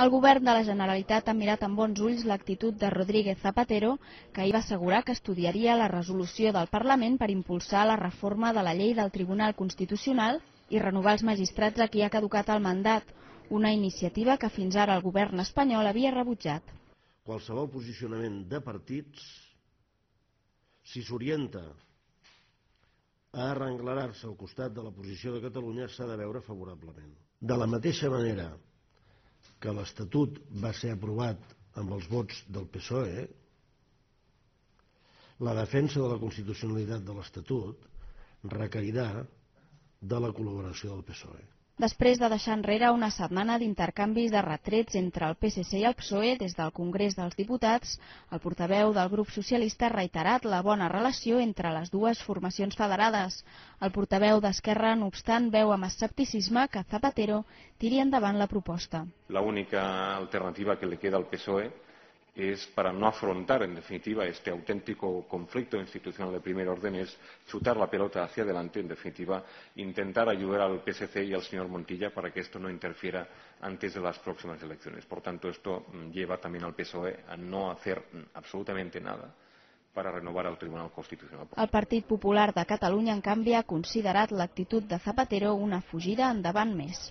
El govern de la Generalitat ha mirat amb bons ulls l'actitud de Rodríguez Zapatero, que ahir va assegurar que estudiaria la resolució del Parlament per impulsar la reforma de la llei del Tribunal Constitucional i renovar els magistrats a qui ha caducat el mandat, una iniciativa que fins ara el govern espanyol havia rebutjat. Qualsevol posicionament de partits, si s'orienta a arrenglerar-se al costat de la posició de Catalunya, s'ha de veure favorablement. De la mateixa manera que l'Estatut va ser aprovat amb els vots del PSOE, la defensa de la constitucionalitat de l'Estatut requerirà de la col·laboració del PSOE. Després de deixar enrere una setmana d'intercanvis de retrets entre el PSC i el PSOE des del Congrés dels Diputats, el portaveu del grup socialista ha reiterat la bona relació entre les dues formacions federades. El portaveu d'Esquerra, no obstant, veu amb escepticisme que Zapatero tiri endavant la proposta. La única alternativa que le queda al PSOE es, para no afrontar en definitiva este auténtico conflicto institucional de primer orden, es chutar la pelota hacia adelante, en definitiva intentar ayudar al PSC y al señor Montilla para que esto no interfiera antes de las próximas elecciones. Por tanto, esto lleva también al PSOE a no hacer absolutamente nada para renovar el Tribunal Constitucional. El Partit Popular de Catalunya, en canvi, ha considerat l'actitud de Zapatero una fugida endavant més.